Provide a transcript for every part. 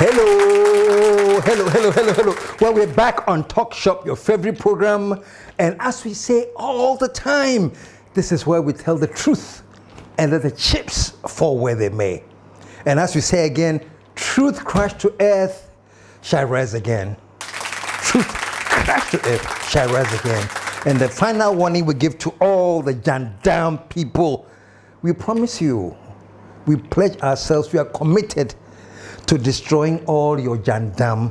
Hello. Well, we're back on TALKSHOP, your favorite program. And as we say all the time, this is where we tell the truth and let the chips fall where they may. And as we say again, truth crashed to earth shall rise again. Truth crashed to earth shall rise again. And the final warning we give to all the gendarme people, we promise you, we pledge ourselves, we are committed to destroying all your gendarme.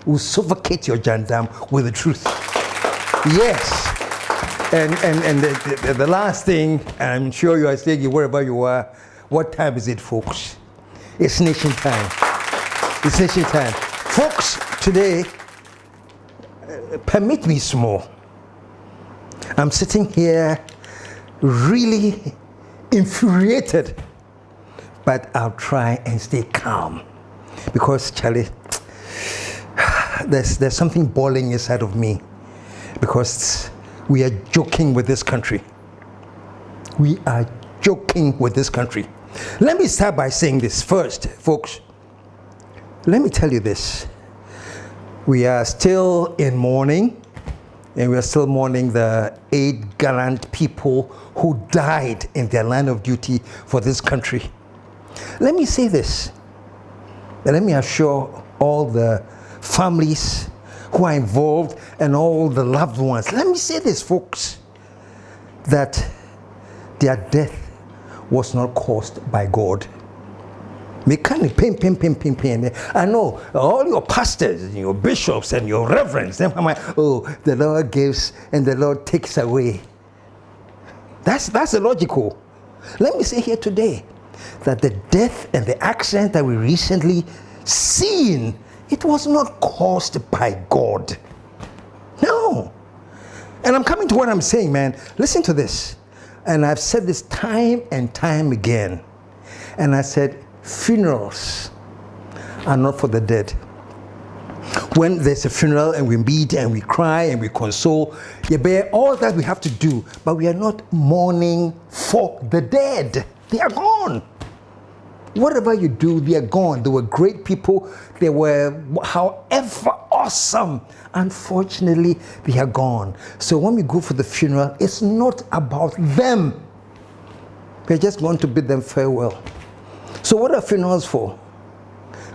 We'll suffocate your gendarme with the truth. Yes. And the last thing, I'm sure you are saying wherever you are, what time is it, folks? It's nation time. It's nation time. Folks, today, permit me small. I'm sitting here really infuriated, but I'll try and stay calm. Because, Charlie, there's something boiling inside of me. Because we are joking with this country. We are joking with this country. Let me start by saying this first, folks. Let me tell you this. We are still in mourning, and we are still mourning the 8 gallant people who died in their line of duty for this country. Let me say this, and let me assure all the families who are involved and all the loved ones. Let me say this, folks, that their death was not caused by God. I know all your pastors and your bishops and your reverends, the Lord gives and the Lord takes away. That's illogical. Let me say here today that the death and the accident that we recently seen, it was not caused by God. No. And I'm coming to what I'm saying, man. Listen to this. And I've said this time and time again. And I said, funerals are not for the dead. When there's a funeral and we meet and we cry and we console, you bear all that we have to do, but we are not mourning for the dead. They are gone. Whatever you do, they are gone. They were great people. They were, however awesome. Unfortunately, they are gone. So when we go for the funeral, it's not about them. We're just going to bid them farewell. So what are funerals for?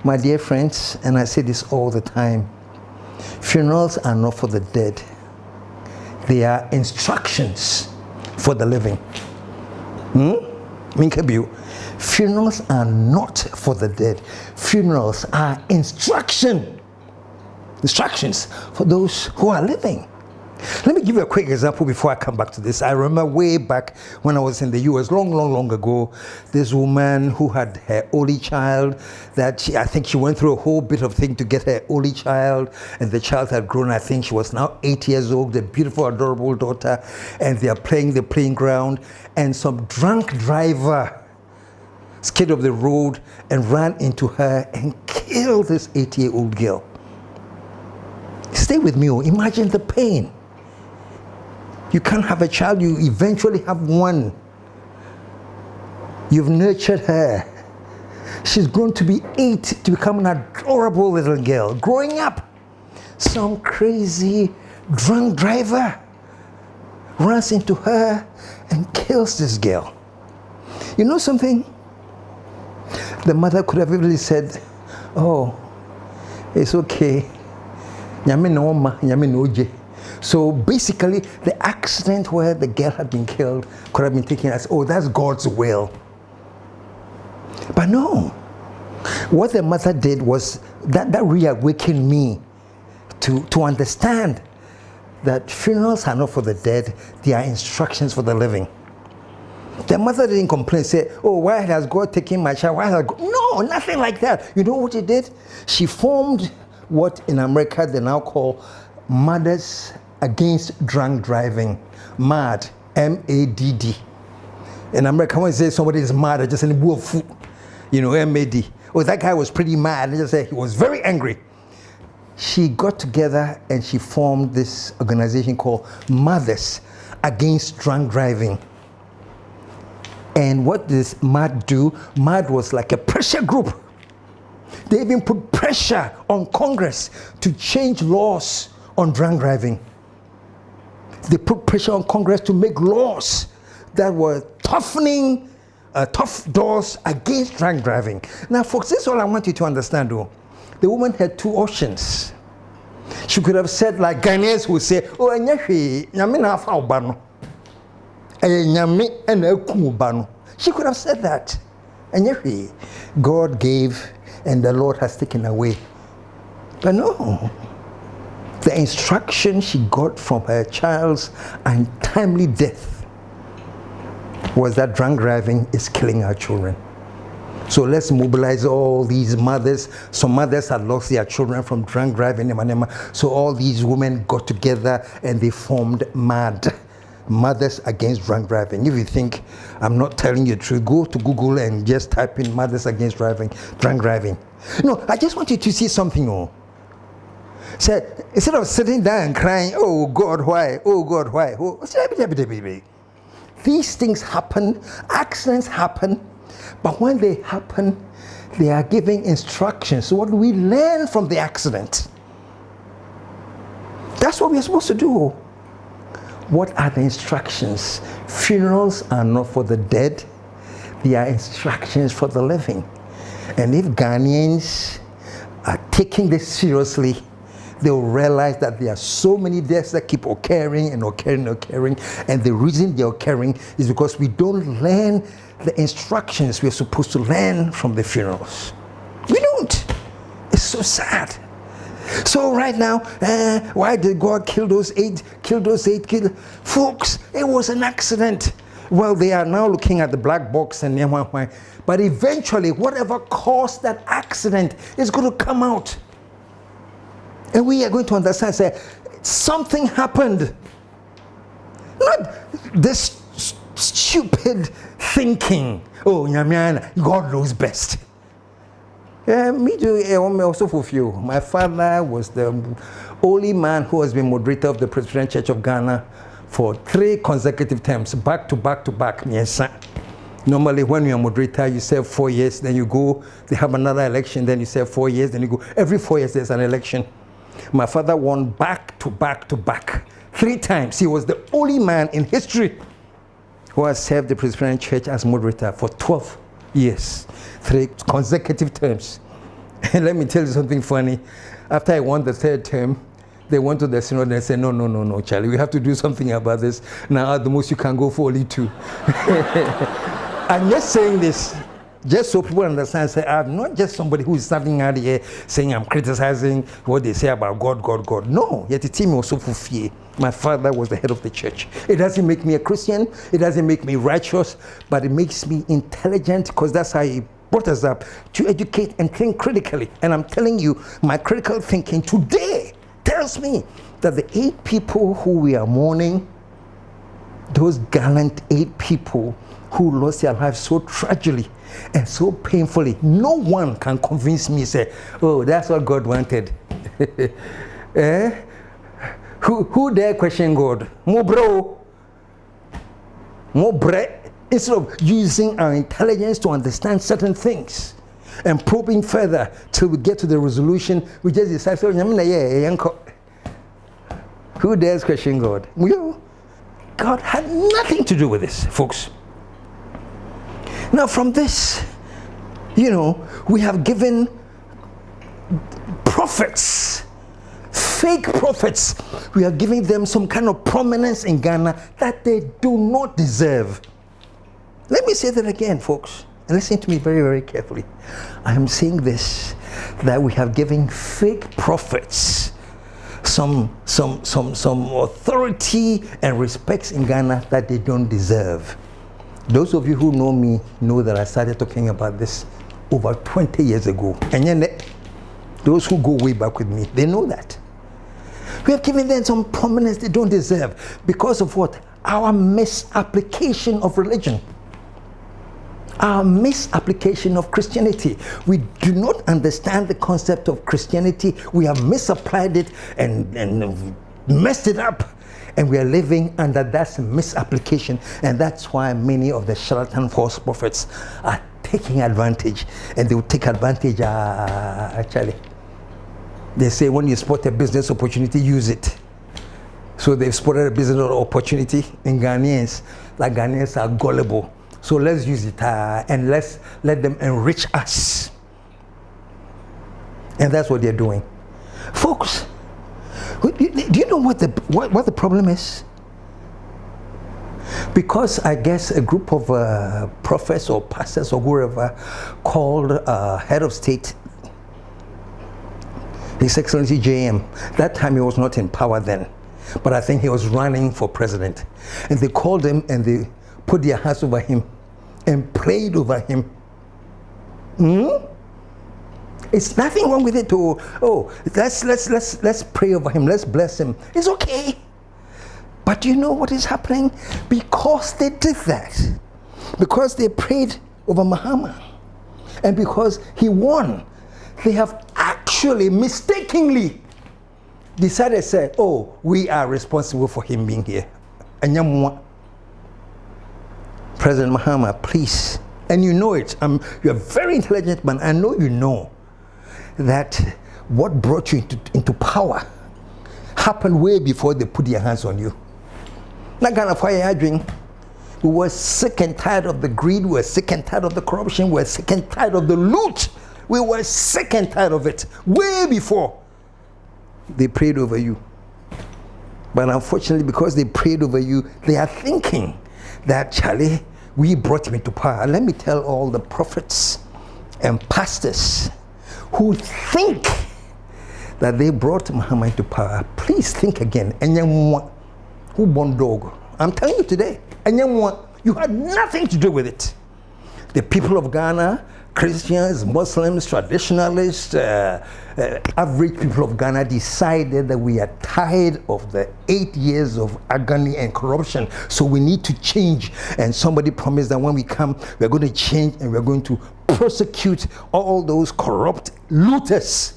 My dear friends, and I say this all the time, funerals are not for the dead. They are instructions for the living. Funerals are not for the dead. Funerals are instructions for those who are living. Let me give you a quick example before I come back to this. I remember way back when I was in the US, long ago, this woman who had her only child, I think she went through a whole bit of thing to get her only child, and the child had grown. I think she was now 8 years old, a beautiful, adorable daughter, and they are playing the playing ground, and some drunk driver skidded off the road and ran into her and killed this 8-year-old girl. Stay with me. Imagine the pain. You can't have a child, you eventually have one. You've nurtured her. She's grown to be 8, to become an adorable little girl. Growing up, some crazy drunk driver runs into her and kills this girl. You know something? The mother could have really said, oh, it's okay. So basically, the accident where the girl had been killed could have been taken as, oh, that's God's will. But no. What the mother did was, that reawakened me to understand that funerals are not for the dead, they are instructions for the living. The mother didn't complain, say, oh, why has God taken my child? Why has God? No, nothing like that. You know what she did? She formed what in America they now call Mothers Against Drunk Driving. MAD, M-A-D-D. In America, when you say somebody is mad, just in a food, M-A-D. Oh, that guy was pretty mad. They just say he was very angry. She got together and she formed this organization called Mothers Against Drunk Driving. And what does MAD do? MAD was like a pressure group. They even put pressure on Congress to change laws on drunk driving. They put pressure on Congress to make laws that were toughening tough doors against drunk driving. Now, folks, this is all I want you to understand, though. The woman had two options. She could have said, like Ghanaians who say, oh, she could have said that. And God gave and the Lord has taken away. But no. The instruction she got from her child's untimely death was that drunk driving is killing our children. So let's mobilize all these mothers. Some mothers had lost their children from drunk driving. So all these women got together and they formed MAD, Mothers Against Drunk Driving. If you think I'm not telling you the truth, go to Google and just type in Mothers Against Drunk Driving. No, I just want you to see something. So instead of sitting down and crying, oh God, why? Oh God, why? These things happen, accidents happen, but when they happen, they are giving instructions. So what do we learn from the accident? That's what we're supposed to do. What are the instructions? Funerals are not for the dead. They are instructions for the living. And if Ghanaians are taking this seriously, they'll realize that there are so many deaths that keep occurring and occurring and occurring. And the reason they're occurring is because we don't learn the instructions we're supposed to learn from the funerals. We don't. It's so sad. So right now, why did God kill those eight? Folks, it was an accident. Well, they are now looking at the black box and but eventually, whatever caused that accident is going to come out. And we are going to understand, say, something happened. Not this stupid thinking, oh, God knows best. Me too, also fulfill. My father was the only man who has been moderator of the Presbyterian Church of Ghana for 3 consecutive terms, back to back to back. Yes, normally when you're a moderator, you serve 4 years, then you go, they have another election, then you serve 4 years, then you go. Every 4 years there's an election. My father won back to back to back 3 times. He was the only man in history who has served the Presbyterian Church as moderator for 12 years, 3 consecutive terms. And let me tell you something funny. After I won the 3rd term, they went to the synod and said, no, Charlie, we have to do something about this. Now, at the most, you can go for only 2. I'm just saying this just so people understand, say, I'm not just somebody who is standing out here saying I'm criticizing what they say about God. No, yet the team was so fulfilled. My father was the head of the church. It doesn't make me a Christian. It doesn't make me righteous, but it makes me intelligent, because that's how he brought us up, to educate and think critically. And I'm telling you, my critical thinking today tells me that the 8 people who we are mourning, those gallant 8 people who lost their lives so tragically and so painfully, no one can convince me, say, oh, that's what God wanted. Who dare question God? More bro. Instead of using our intelligence to understand certain things and probing further till we get to the resolution, we just decide, who dares question God? God had nothing to do with this, folks. Now from this, we have given prophets, fake prophets, we are giving them some kind of prominence in Ghana that they do not deserve. Let me say that again, folks, and listen to me very, very carefully. I am saying this, that we have given fake prophets some authority and respects in Ghana that they don't deserve. Those of you who know me know that I started talking about this over 20 years ago. And yet, those who go way back with me, they know that. We have given them some prominence they don't deserve because of what? Our misapplication of religion. Our misapplication of Christianity. We do not understand the concept of Christianity. We have misapplied it and messed it up. And we are living under that misapplication. And that's why many of the charlatan false prophets are taking advantage, and they will take advantage. Actually, they say when you spot a business opportunity, use it. So they've spotted a business opportunity in Ghanaians. Like Ghanaians are gullible. So let's use it and let's let them enrich us. And that's what they're doing. Folks, do you know what the problem is? Because I guess a group of prophets or pastors or whoever called head of state, His Excellency JM, that time he was not in power then, but I think he was running for president. And they called him and they put their hands over him and prayed over him. It's nothing wrong with it to, let's pray over him, let's bless him. It's okay. But you know what is happening? Because they did that, because they prayed over Muhammad, and because he won, they have actually mistakenly decided to say, oh, we are responsible for him being here. President Muhammad, please, and you know it, you're a very intelligent man, I know you know that what brought you into power happened way before they put their hands on you. Not gonna fire your drink. We were sick and tired of the greed, we were sick and tired of the corruption, we were sick and tired of the loot. We were sick and tired of it way before they prayed over you. But unfortunately, because they prayed over you, they are thinking that, Charlie, we brought him into power. Let me tell all the prophets and pastors who think that they brought Muhammad into power, please think again. Who born dog? I'm telling you today, you had nothing to do with it. The people of Ghana, Christians, Muslims, traditionalists, average people of Ghana decided that we are tired of the 8 years of agony and corruption, so we need to change. And somebody promised that when we come, we're going to change and we're going to prosecute all those corrupt looters.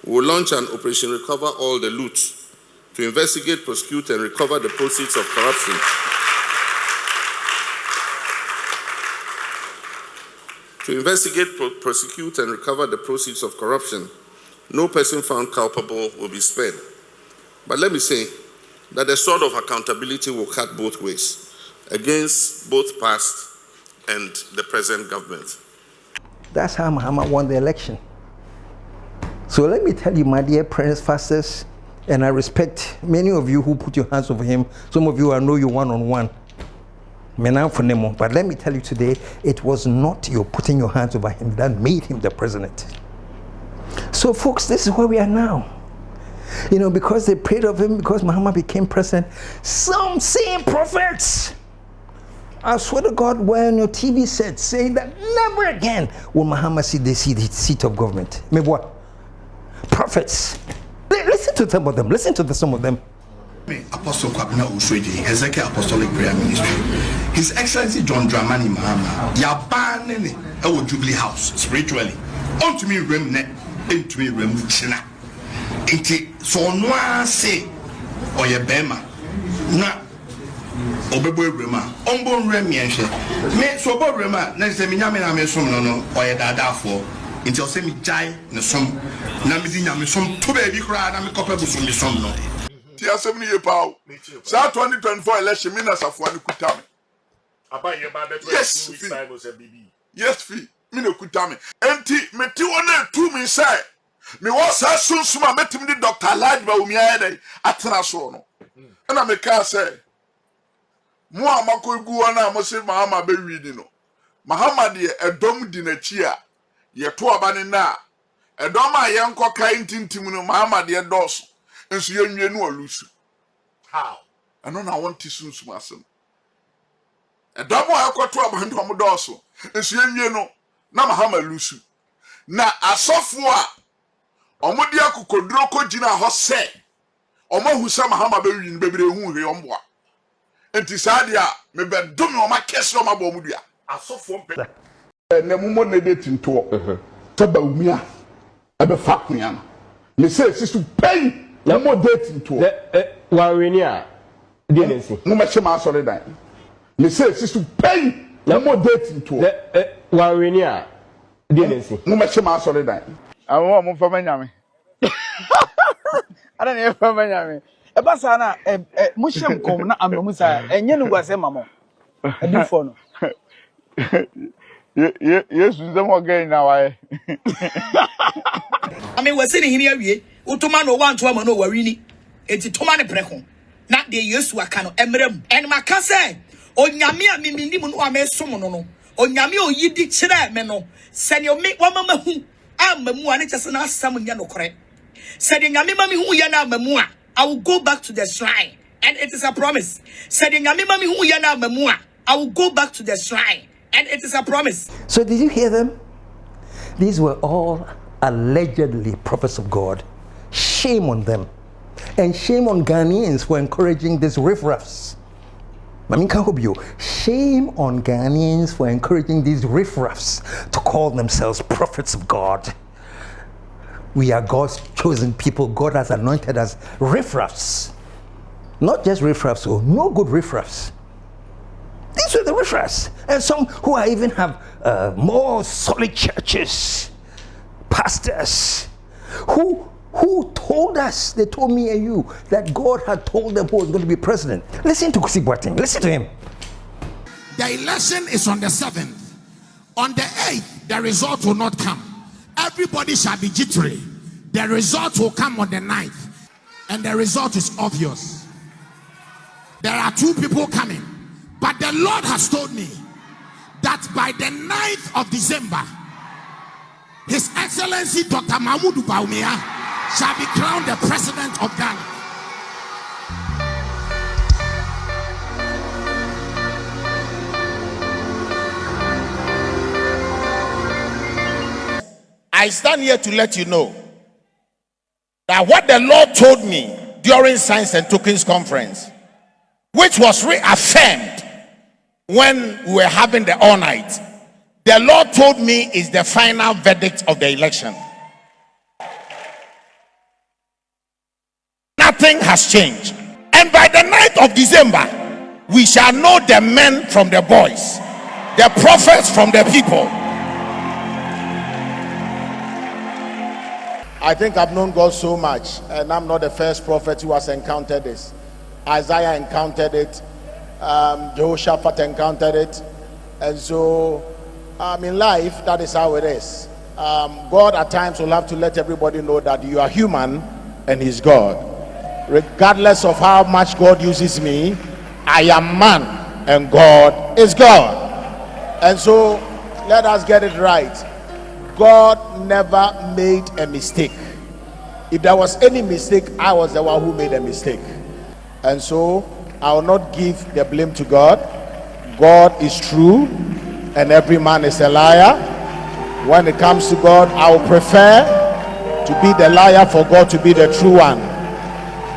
We'll launch an Operation Recover All the Loot to investigate, prosecute, and recover the proceeds of corruption. To investigate, prosecute, and recover the proceeds of corruption, no person found culpable will be spared. But let me say that the sword of accountability will cut both ways, against both past and the present government. That's how Muhammad won the election. So let me tell you, my dear friends, fasters, and I respect many of you who put your hands over him. Some of you, I know you one-on-one. But let me tell you today, it was not your putting your hands over him that made him the president. So folks, this is where we are now. You know, because they prayed of him, because Muhammad became president, some same prophets, I swear to God, were on your TV set saying that never again will Muhammad see the seat of government. Maybe what? Prophets. Listen to some of them. Listen to some of them. Apostle Kwabena Usweji, Hezekiah Apostolic Prayer Ministry. His Excellency John Dramani Mahama, Yabanene, our Jubilee House, spiritually. Unto me remne, into me remuchina. Inti so noa se oye bema na obebo rema ombo remienhwe me so obo rema na se me nyame na me som no oye dadafo. Inti o se mi jai ne som na me di nyame som to ba bi kura na me kopa bu som mi som no. Ti asem ni ye pawo. Sa 2024 election mi na safo ani kuta me. Aba ye ba beto yes, this time was a BB. Yes fi, mi na kuta me. Enti me ti wona tu mi say. Me was a sunsuma metim di Dr. Lad ba umi ayede atena so no. Na me ka say mo amako egu wona mo se Mahama be wi no. Mahama de edom di na chi a ye to aba ne na edom a ye nko kai ntintim no Mahama de dos nso ye nwie no olusu. How? Ano na want to sunsuma asem. Edom a akoto aba ndom dos nso ye nwie no na Mahama lusu. Na asofo a omodi akokodro ko gina ho se omahu se Mahama be wi bebre hu he omboa enti saade a me be dom o ma kese o ma bo omudua Asofo mpe na mumo na date nto te ba umia e be fa kunya no me say sisu pay na mo date nto wa weni a de nensi mo ma che ma sori dan me say sisu pay No more dating to Warrinia. Didn't no much my sorry that. I want for Benjamin. I don't know for Benjamin. A basana, a mushroom come na amusa, and you was a mamma. A new phone. Yes, the more again now. I mean, we're sitting here, Utomano one to a mano warini. It's a tomane preco. Not the use to a cano emrem. And my cousin, O Yamia Mimimun or me somono. O Yamio yidi chira meno. Send your make one mamma who I'm Mamua, just an ass some yano correct. Sending Yamimami who yana Mamua. I will go back to the shrine. And it is a promise. Sending Yamimami who yana Mamua. I will go back to the shrine. And it is a promise. So did you hear them? These were all allegedly prophets of God. Shame on them. And shame on Ghanaians for encouraging these riffraffs. Shame on Ghanaians for encouraging these riffraffs to call themselves prophets of God. We are God's chosen people. God has anointed us riffraffs. Not just riffraffs, no good riffraffs. These are the riffraffs. And some who even have more solid churches, pastors, who told us, they told me and you, that God had told them who was going to be president. Listen to Kusi Boateng. Listen to him. The election is on the 7th. On the 8th, the result will not come. Everybody shall be jittery. The result will come on the 9th. And the result is obvious. There are 2 people coming. But the Lord has told me that by the 9th of December, His Excellency Dr. Mahmoud Bawumia shall be crowned the President of Ghana. I stand here to let you know that what the Lord told me during Signs and Tokens Conference, which was reaffirmed when we were having the all night, the Lord told me is the final verdict of the election. Nothing has changed. And by the 9th of December, we shall know the men from the boys, the prophets from the people. I think I've known God so much, and I'm not the first prophet who has encountered this. Isaiah encountered it, Jehoshaphat encountered it, and so in life, that is how it is. God at times will have to let everybody know that you are human and He's God. Regardless of how much God uses me, I am man and God is God. And so let us get it right. God never made a mistake. If there was any mistake, I was the one who made a mistake. And so I will not give the blame to God. God is true and every man is a liar. When it comes to God, I will prefer to be the liar for God to be the true one.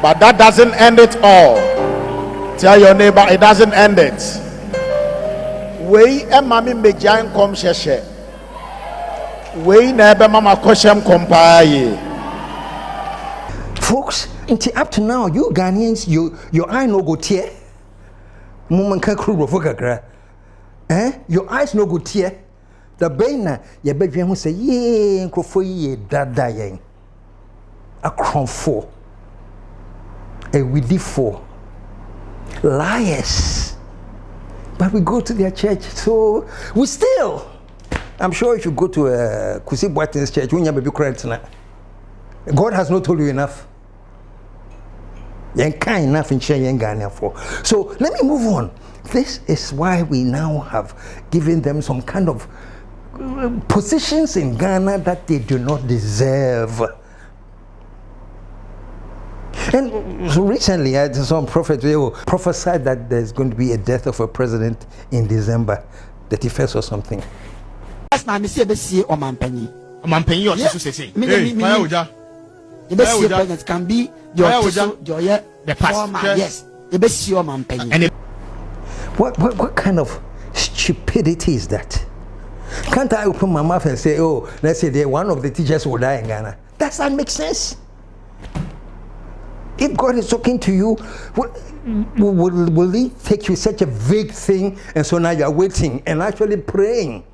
But that doesn't end it all. Tell your neighbor, it doesn't end it. We mami mejain kom sheshe. We nebe mama koshem kompaye. Folks, until up to now, you Ghanaians, your eye no go tear. Your eyes no go tear. The bena, your baby who say, ye, crofo ye, dada yen. A cron for. A witty for. Liars. But we go to their church, so we still. I'm sure if you go to Kusi Boateng's church, when you be correct tonight, God has not told you enough. You're kind enough in sharing Ghana for. So let me move on. This is why we now have given them some kind of positions in Ghana that they do not deserve. And so recently, I had some prophet prophesied that there's going to be a death of a president in December 31st or something. That's not me say be see o mampani. O mampani o so say. Hey, fire oja. The best president can be your the past. Yes. The best see o mampani. What kind of stupidity is that? Can't I open my mouth and say, oh, let's say one of the teachers will die in Ghana? Does that make sense? If God is talking to you, will it take you such a vague thing, and so now you're waiting and actually praying?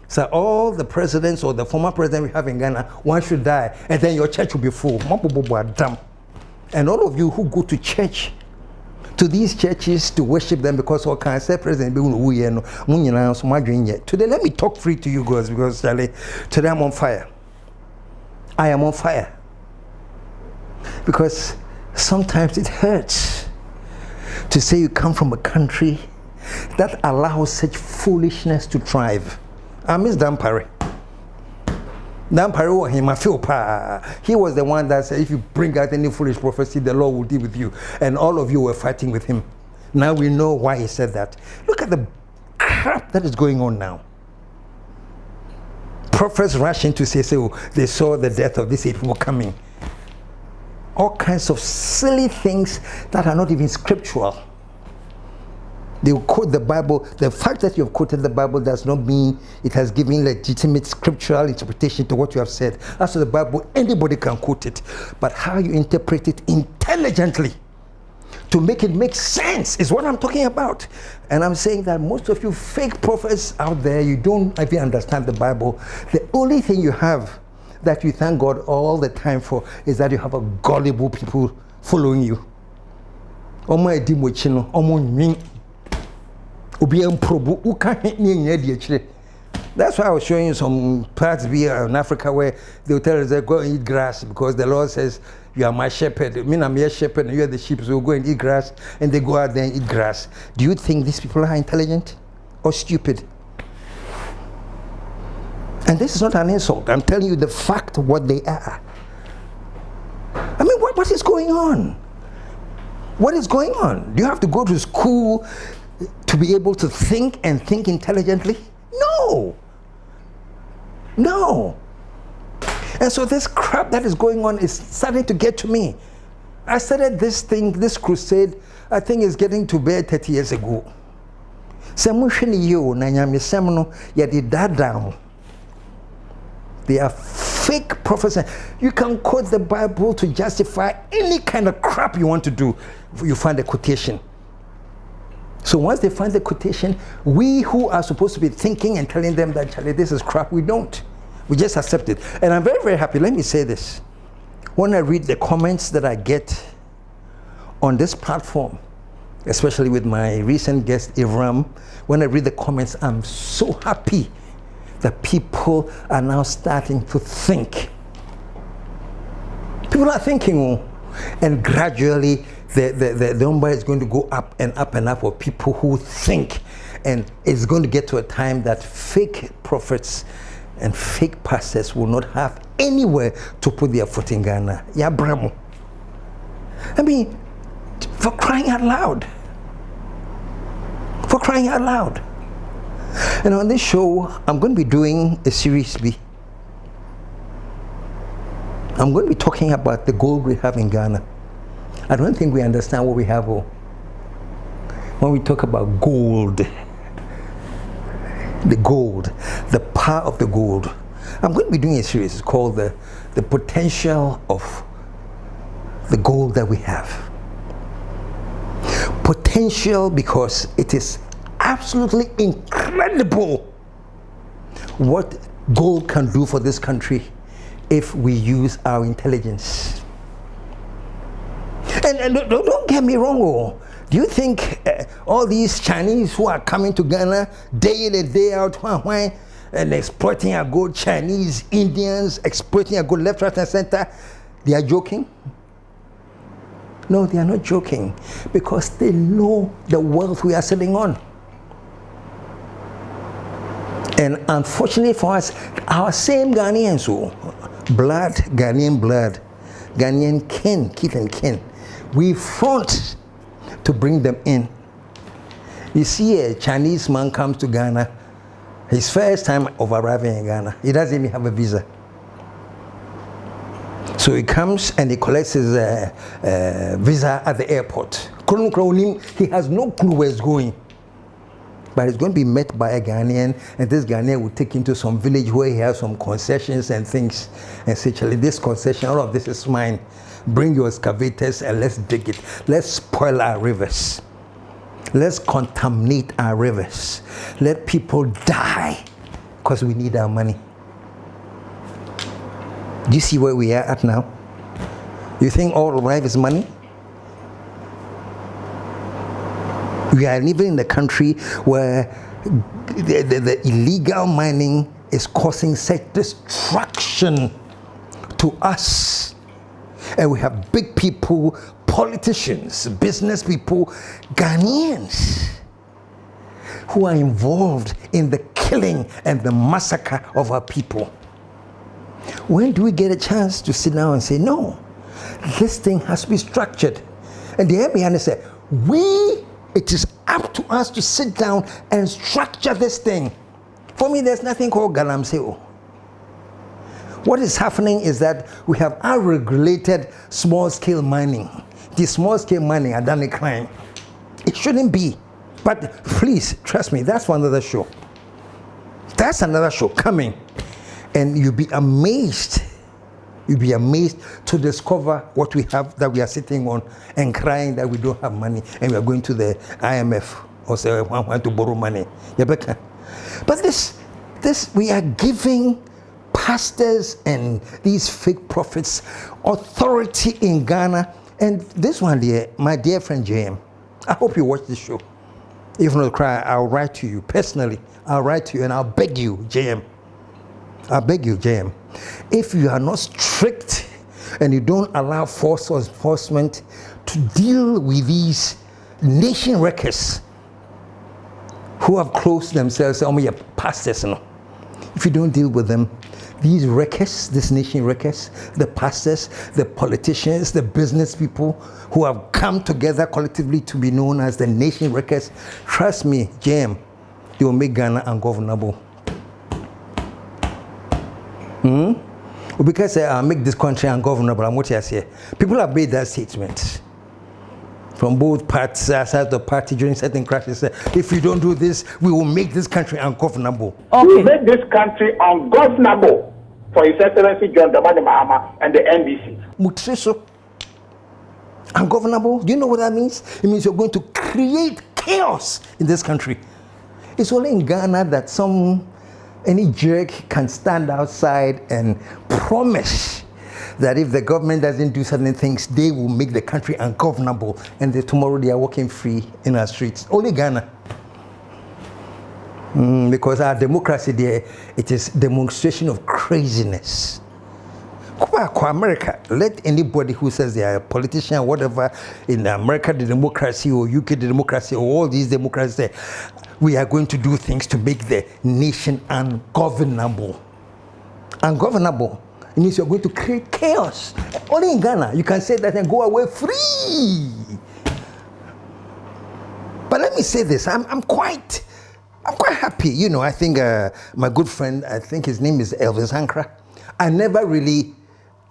So all the presidents or the former president we have in Ghana, one should die, and then your church will be full. And all of you who go to church, to these churches to worship them because all can say president today, let me talk free to you guys, because Charlie, today I'm on fire. I am on fire. Because sometimes it hurts to say you come from a country that allows such foolishness to thrive. I miss Dan Parry. Dan Parry, he was the one that said, if you bring out any foolish prophecy, the Lord will deal with you. And all of you were fighting with him. Now we know why he said that. Look at the crap that is going on now. Prophets rushing to say, so they saw the death of these 8 people coming. All kinds of silly things that are not even scriptural. They will quote the Bible. The fact that you have quoted the Bible does not mean it has given legitimate scriptural interpretation to what you have said. As for the Bible, anybody can quote it. But how you interpret it intelligently to make it make sense is what I'm talking about. And I'm saying that most of you fake prophets out there, you don't even understand the Bible. The only thing you have that you thank God all the time for is that you have a gullible people following you. That's why I was showing you some parts here in Africa where they will tell us go and eat grass because the Lord says, you are my shepherd. I mean, I'm your shepherd and you are the sheep, so we'll go and eat grass, and they go out there and eat grass. Do you think these people are intelligent or stupid? And this is not an insult. I'm telling you the fact of what they are. I mean, what is going on? What is going on? Do you have to go to school to be able to think and think intelligently? No. No. And so this crap that is going on is starting to get to me. I started this thing, this crusade, I think it's getting to bear 30 years ago. They are fake prophets. You can quote the Bible to justify any kind of crap you want to do. You find a quotation. So once they find the quotation, we who are supposed to be thinking and telling them that, Charlie, this is crap, we don't. We just accept it. And I'm very, very happy. Let me say this. When I read the comments that I get on this platform, especially with my recent guest, Ivram, when I read the comments, I'm so happy that people are now starting to think. People are thinking, and gradually the number is going to go up and up and up of people who think, and it's going to get to a time that fake prophets and fake pastors will not have anywhere to put their foot in Ghana. Yeah, Bramo. I mean, for crying out loud. For crying out loud. And on this show, I'm going to be doing a series B. I'm going to be talking about the gold we have in Ghana. I don't think we understand what we have when we talk about gold. The gold, the power of the gold. I'm going to be doing a series called the potential of the gold that we have. Potential because it is absolutely incredible what gold can do for this country if we use our intelligence. And don't get me wrong, do you think all these Chinese who are coming to Ghana day in and day out and exploiting our gold, Chinese, Indians, exploiting our gold left, right, and center, they are joking? No, they are not joking, because they know the wealth we are sitting on. And unfortunately for us, our same Ghanaians, blood, Ghanaian kin, kith and kin, we front to bring them in. You see, a Chinese man comes to Ghana, his first time of arriving in Ghana, he doesn't even have a visa. So he comes and he collects his visa at the airport. He has no clue where he's going. But he's going to be met by a Ghanaian, and this Ghanaian will take him to some village where he has some concessions and things, and say, Charlie, this concession, all of this is mine. Bring your excavators and let's dig it. Let's spoil our rivers. Let's contaminate our rivers. Let people die because we need our money. Do you see where we are at now? You think all of life is money? We are living in a country where the illegal mining is causing such destruction to us. And we have big people, politicians, business people, Ghanaians, who are involved in the killing and the massacre of our people. When do we get a chance to sit down and say, no, this thing has to be structured? And the MBN said, it is up to us to sit down and structure this thing. For me, there's nothing called galamsey. What is happening is that we have unregulated small-scale mining. The small-scale mining are done a crime. It shouldn't be. But please, trust me, that's for another show. That's another show coming. And you'll be amazed. You'll be amazed to discover what we have that we are sitting on and crying that we don't have money and we are going to the IMF or say I want to borrow money. But this we are giving pastors and these fake prophets authority in Ghana. And this one, my dear friend JM, I hope you watch this show. If not cry, I'll write to you personally. I'll write to you and I'll beg you, JM. I beg you, JM, if you are not strict and you don't allow force or enforcement to deal with these nation wreckers who have closed themselves, your pastors, if you don't deal with them, these wreckers, these nation wreckers, the pastors, the politicians, the business people who have come together collectively to be known as the nation wreckers, trust me, JM, they will make Ghana ungovernable. Because I make this country ungovernable, I'm what I say. People have made that statement from both parts, aside the party during certain crises. If you don't do this, we will make this country ungovernable. Okay. We will make this country ungovernable for His Excellency John Dramani Mahama and the NDC. Mutriso. Ungovernable? Do you know what that means? It means you're going to create chaos in this country. It's only in Ghana that any jerk can stand outside and promise that if the government doesn't do certain things, they will make the country ungovernable, and tomorrow they are walking free in our streets. Only Ghana. Because our democracy there, it is demonstration of craziness. America, let anybody who says they are a politician or whatever in America, the democracy, or UK, the democracy, or all these democracies say, we are going to do things to make the nation ungovernable. Ungovernable. It means you're going to create chaos. Only in Ghana, you can say that and go away free. But let me say this, I'm quite happy. I think my good friend, I think his name is Elvis Ankra. I never really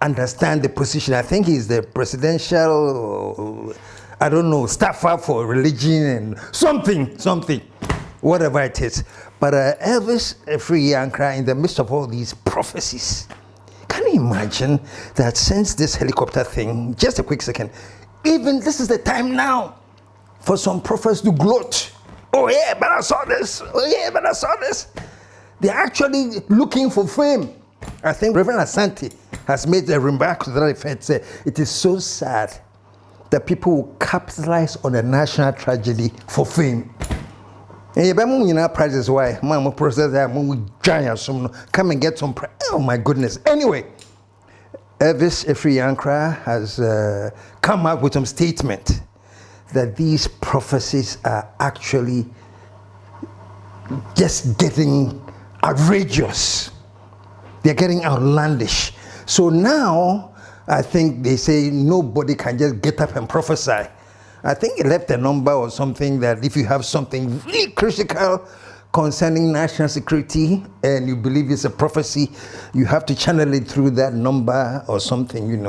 understand the position. I think he's the presidential, staffer for religion and something, whatever it is. But Elvis Ankra, in the midst of all these prophecies, can you imagine that since this helicopter thing, just a quick second, even this is the time now for some prophets to gloat. Oh yeah, but I saw this. Oh yeah, but I saw this. They're actually looking for fame. I think Reverend Asante has made a remark to that effect. Say, it is so sad that people will capitalize on a national tragedy for fame. Prizes why come and get some. Oh my goodness. Anyway, Elvis Ankra has come out with some statement that these prophecies are actually just getting outrageous. They're getting outlandish. So now, I think they say nobody can just get up and prophesy. I think he left a number or something that if you have something really critical concerning national security and you believe it's a prophecy, you have to channel it through that number or something,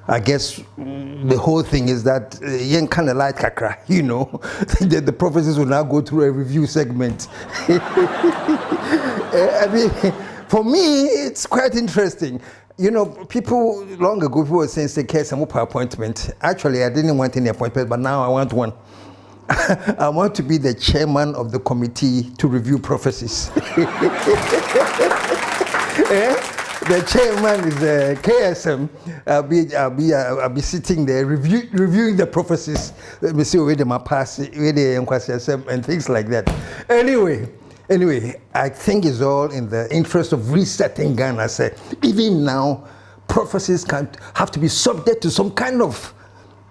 I guess the whole thing is that yen kind of like kakra, the prophecies will now go through a review segment. I mean, for me, it's quite interesting. You know, people long ago people were saying, say, KSM F appointment. Actually, I didn't want any appointment, but now I want one. I want to be the chairman of the committee to review prophecies. The chairman is KSM. I'll be sitting there reviewing the prophecies. Let me see where they might pass, where they and things like that. Anyway, I think it's all in the interest of resetting Ghana. Even now, prophecies can have to be subject to some kind of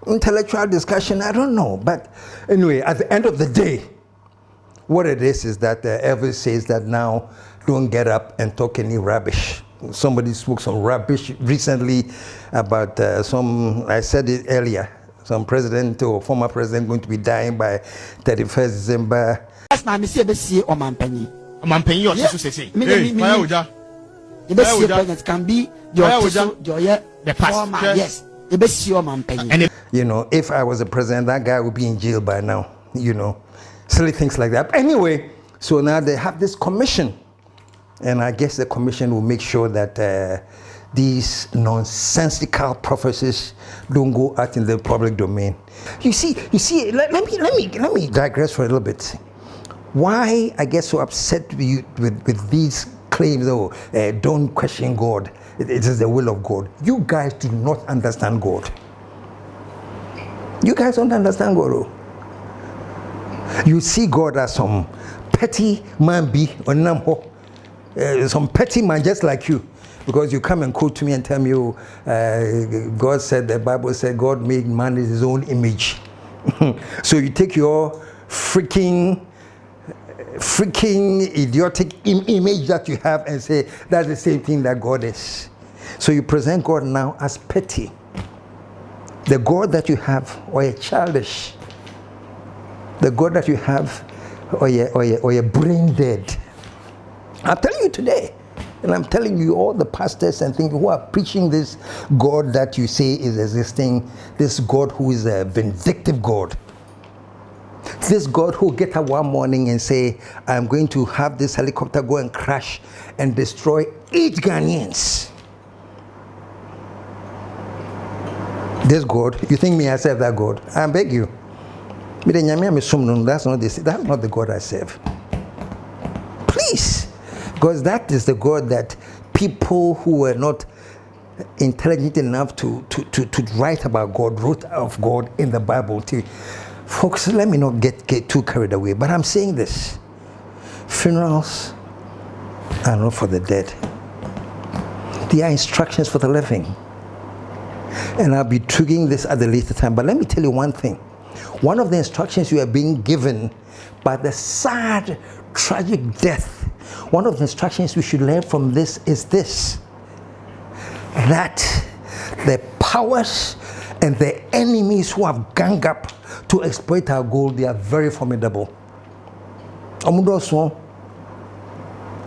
intellectual discussion. I don't know, but anyway, at the end of the day, what it is that Elvis says that now don't get up and talk any rubbish. Somebody spoke some rubbish recently about I said it earlier, some president or former president going to be dying by 31st December. Yes, na me see be see o mampanyi. O mampanyi o so say. Hey, fire oja. The best president can be your the past. Yes. The best mampanyi. You know, if I was a president, that guy would be in jail by now. You know, silly things like that. But anyway, so now they have this commission. And I guess the commission will make sure that these nonsensical prophecies don't go out in the public domain. You see. Let me digress for a little bit. Why I get so upset with these claims? Oh, don't question God. It is the will of God. You guys do not understand God. You guys don't understand God. Oh. You see God as some petty man be on namho. Some petty man just like you, because you come and quote to me and tell me, God said, the Bible said God made man in his own image. So you take your freaking idiotic image that you have and say that's the same thing that God is. So you present God now as petty. The God that you have, or a childish. The God that you have, or a brain dead. I'm telling you today, and I'm telling you all the pastors and things who are preaching this God that you say is existing, this God who is a vindictive God. This God who get up one morning and say, I'm going to have this helicopter go and crash and destroy 8 Ghanaians. This God, you think me I serve that God? I beg you. That's not the God I serve. Please. Because that is the God that people who were not intelligent enough to write about God wrote of God in the Bible. Folks, let me not get too carried away. But I'm saying this. Funerals are not for the dead. They are instructions for the living. And I'll be triggering this at a later time. But let me tell you one thing. One of the instructions you are being given by the sad, tragic death, one of the instructions we should learn from this is this: that the powers and the enemies who have ganged up to exploit our gold, they are very formidable.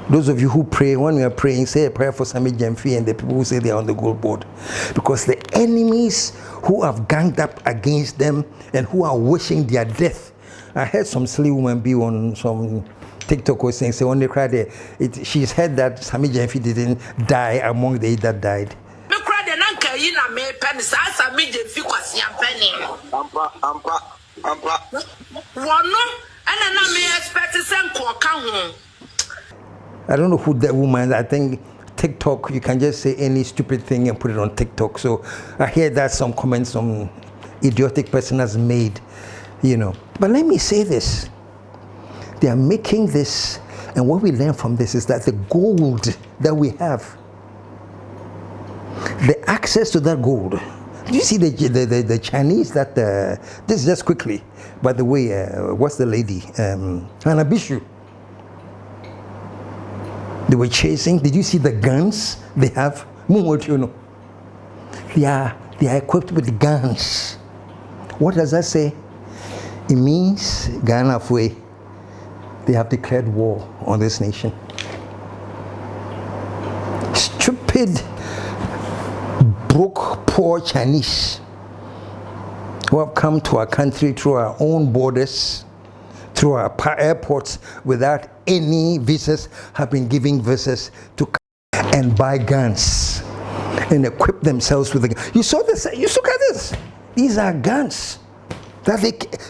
Those of you who pray, when we are praying, say a prayer for Sami Jemfi and the people who say they are on the gold board. Because the enemies who have ganged up against them and who are wishing their death. I heard some silly woman be on some TikTok was saying, so when they cried there, she's heard that Sami Jemfi didn't die among the 8 that died. I don't know who that woman is. I think TikTok, you can just say any stupid thing and put it on TikTok. So I hear that some comments some idiotic person has made, you know. But let me say this. They are making this, and what we learn from this is that the gold that we have, the access to that gold. Do you see the Chinese that, this is just quickly, by the way, what's the lady? Hanabishu. They were chasing. Did you see the guns they have? They are equipped with guns. What does that say? It means Ghana way. They have declared war on this nation. Stupid, broke, poor Chinese who have come to our country through our own borders, through our airports, without any visas, have been giving visas to and buy guns and equip themselves with the guns. You saw this? You look at this. These are guns that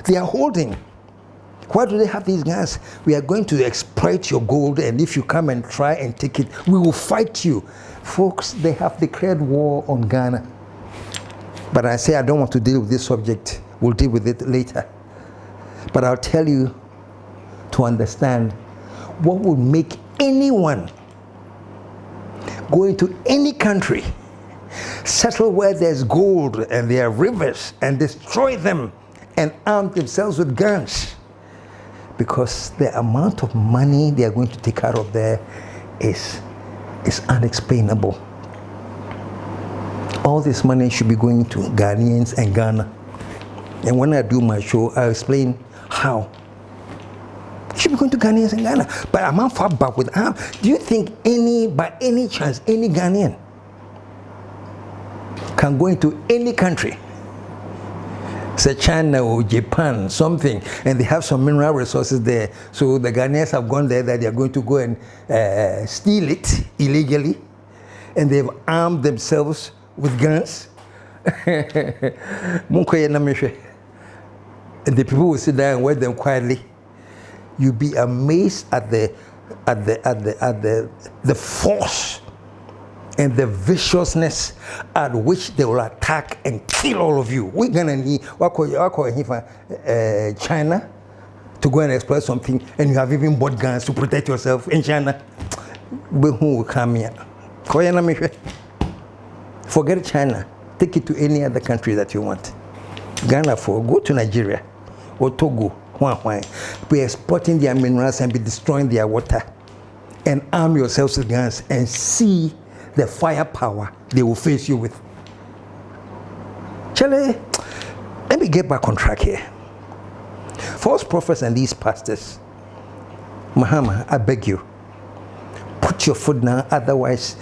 they are holding. Why do they have these guns? We are going to exploit your gold, and if you come and try and take it, we will fight you. Folks, they have declared war on Ghana. But I say I don't want to deal with this subject. We'll deal with it later. But I'll tell you to understand what would make anyone go into any country, settle where there's gold and there are rivers, and destroy them and arm themselves with guns. Because the amount of money they are going to take out of there is unexplainable. All this money should be going to Ghanaians and Ghana. And when I do my show, I'll explain how. It should be going to Ghanaians and Ghana. But I'm not far back with arm. Do you think by any chance, any Ghanaian can go into any country, say China or Japan, something, and they have some mineral resources there, so the Ghanaians have gone there that they are going to go and steal it illegally, and they've armed themselves with guns? And the people will sit there and wait them quietly. You'll be amazed at the force and the viciousness at which they will attack and kill all of you. We're gonna need China to go and exploit something, and you have even bought guns to protect yourself in China. Who will come here? Forget China. Take it to any other country that you want. Ghana, go to Nigeria or Togo. Be exploiting their minerals and be destroying their water, and arm yourselves with guns and see the firepower they will face you with. Charlie, let me get back on track here. False prophets and these pastors, Mahama, I beg you, put your foot down, otherwise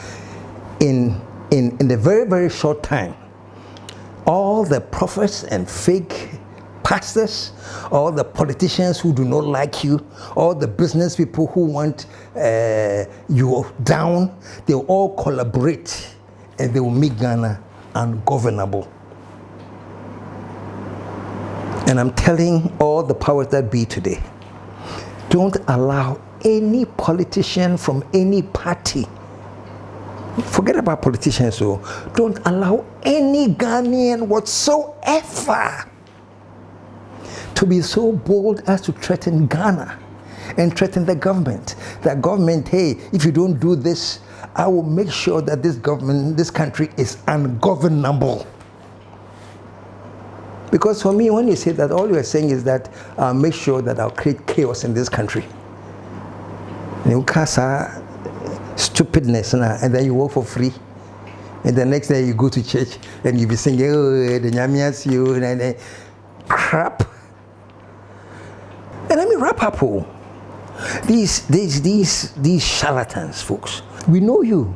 in a very, very short time, all the prophets and fake pastors, all the politicians who do not like you, all the business people who want you down, they will all collaborate and they will make Ghana ungovernable. And I'm telling all the powers that be today, don't allow any politician from any party, forget about politicians, so don't allow any Ghanaian whatsoever to be so bold as to threaten Ghana and threaten the government. The government, hey, if you don't do this, I will make sure that this country is ungovernable. Because for me, when you say that, all you are saying is that I'll make sure that I'll create chaos in this country. You cast stupidness and then you work for free. And the next day you go to church and you be singing, oh, the Nyamias you, and then crap. And let me wrap up. These charlatans, folks. We know you.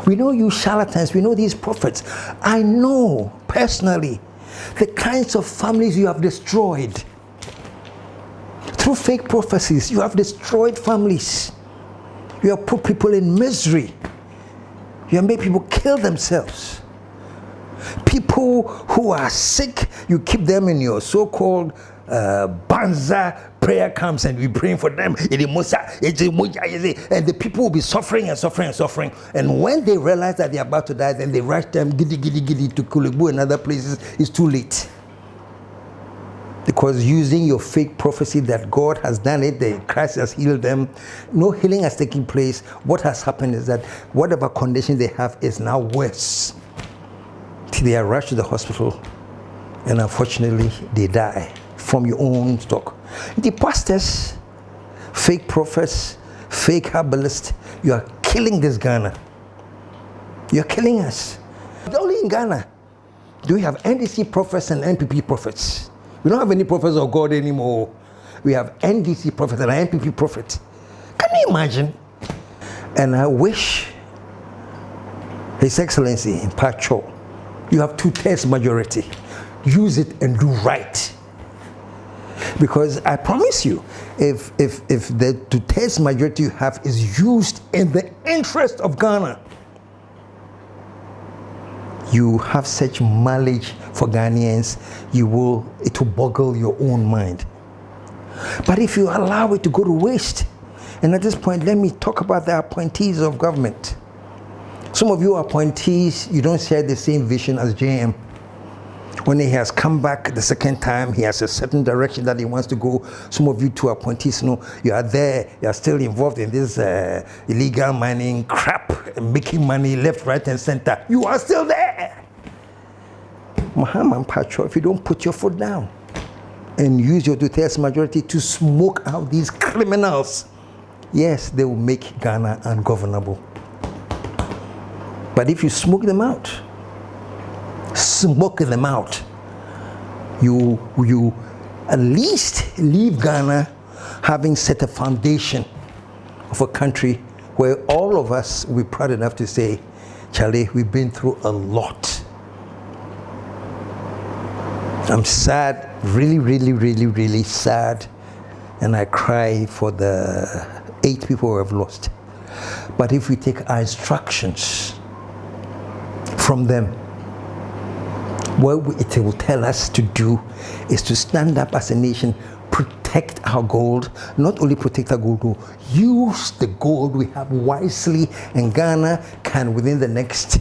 We know you charlatans. We know these prophets. I know personally the kinds of families you have destroyed. Through fake prophecies, you have destroyed families. You have put people in misery. You have made people kill themselves. People who are sick, you keep them in your so-called Banza prayer camps, and we praying for them. And the people will be suffering and suffering and suffering. And when they realize that they're about to die, then they rush them giddy to Kulebu and other places. It's too late. Because using your fake prophecy that God has done it, that Christ has healed them, no healing has taken place. What has happened is that whatever condition they have is now worse. Till they are rushed to the hospital, and unfortunately they die from your own stock. The pastors, fake prophets, fake herbalists, you are killing this Ghana. You're killing us. Only in Ghana do we have NDC prophets and NPP prophets. We don't have any prophets of God anymore. We have NDC prophets and NPP prophets. Can you imagine? And I wish His Excellency in Pacho, you have 2/3 majority. Use it and do right. Because I promise you, if the two-thirds majority you have is used in the interest of Ghana, you have such mileage for Ghanaians, it will boggle your own mind. But if you allow it to go to waste, and at this point, let me talk about the appointees of government. Some of you appointees, you don't share the same vision as JM. When he has come back the second time, he has a certain direction that he wants to go. Some of you two appointees, you are there, you are still involved in this illegal mining crap, and making money left, right, and center. You are still there. Muhammad Pacho, if you don't put your foot down and use your two-thirds majority to smoke out these criminals, yes, they will make Ghana ungovernable. But if you smoke them out, you at least leave Ghana having set a foundation of a country where all of us will be proud enough to say, Charlie, we've been through a lot. I'm sad, really, really, really, really sad, and I cry for the 8 people who have lost. But if we take our instructions from them, what it will tell us to do is to stand up as a nation, protect our gold, not only protect our gold, use the gold we have wisely, and Ghana can, within the next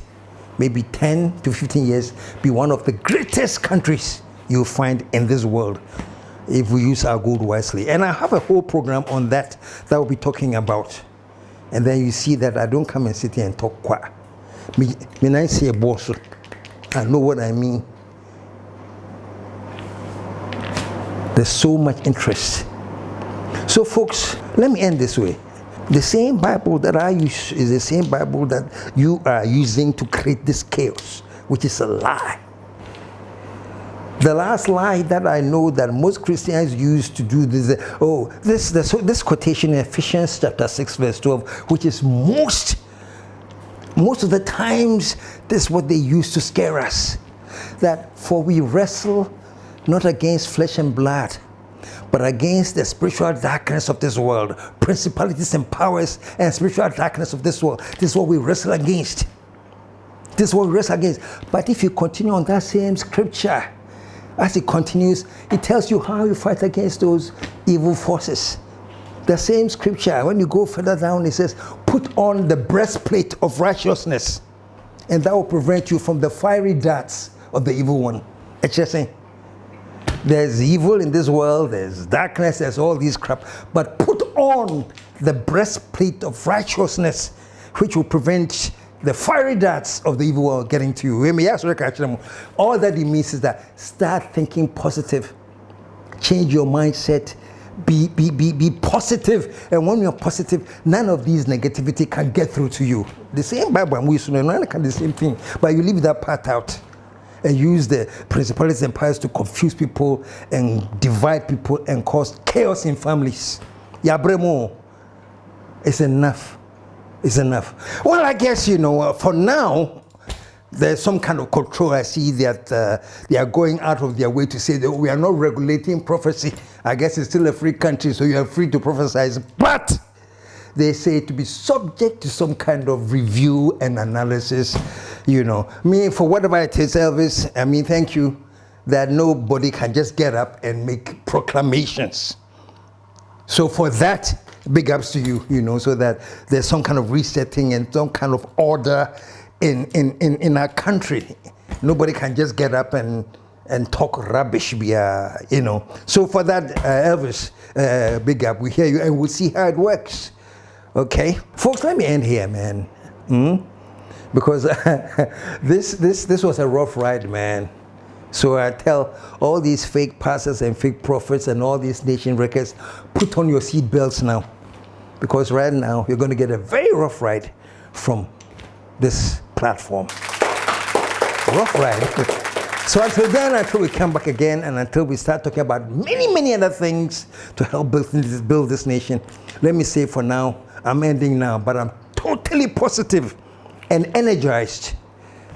maybe 10 to 15 years, be one of the greatest countries you'll find in this world if we use our gold wisely. And I have a whole program on that we'll be talking about. And then you see that I don't come and sit here and talk qua. I say a boss. I know what I mean. There's so much interest. So folks, let me end this way. The same Bible that I use is the same Bible that you are using to create this chaos, which is a lie. The last lie that I know that most Christians use to do this, this quotation in Ephesians chapter 6 verse 12, which is most of the times, this is what they use to scare us. That for we wrestle not against flesh and blood, but against the spiritual darkness of this world, principalities and powers and spiritual darkness of this world. This is what we wrestle against. This is what we wrestle against. But if you continue on that same scripture, as it continues, it tells you how you fight against those evil forces. The same scripture, when you go further down, it says, put on the breastplate of righteousness, and that will prevent you from the fiery darts of the evil one. It's just saying, there's evil in this world, there's darkness, there's all these crap, but put on the breastplate of righteousness, which will prevent the fiery darts of the evil one getting to you. All that it means is that start thinking positive, change your mindset, be positive, and when you're positive, none of these negativity can get through to you. The same Bible, none can the same thing, but you leave that part out and use the principalities and powers to confuse people and divide people and cause chaos in families. Yabremo, it's enough. It's enough. Well, I guess, for now, there's some kind of control. I see that they are going out of their way to say that we are not regulating prophecy. I guess it's still a free country, so you are free to prophesy. But they say to be subject to some kind of review and analysis. Me, for whatever it is, Elvis, thank you, that nobody can just get up and make proclamations. So for that, big ups to you, so that there's some kind of resetting and some kind of order in our country. Nobody can just get up and talk rubbish, So for that, Elvis, big up. We hear you and we'll see how it works. Okay, folks, let me end here, man. Because this was a rough ride, man. So I tell all these fake pastors and fake prophets and all these nation records, put on your seat belts now. Because right now, you're going to get a very rough ride from this platform. Rough ride. So until then, until we come back again, and until we start talking about many, many other things to help build this nation, let me say for now, I'm ending now, but I'm totally positive and energized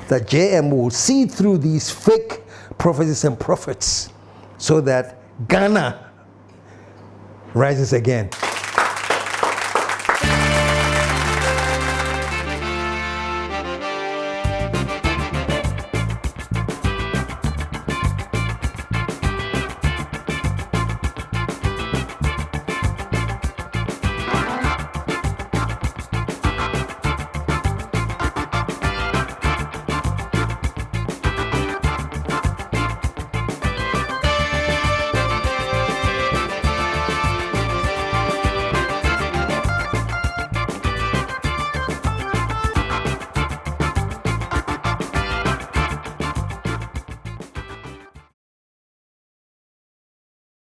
that JM will see through these fake prophecies and prophets so that Ghana rises again.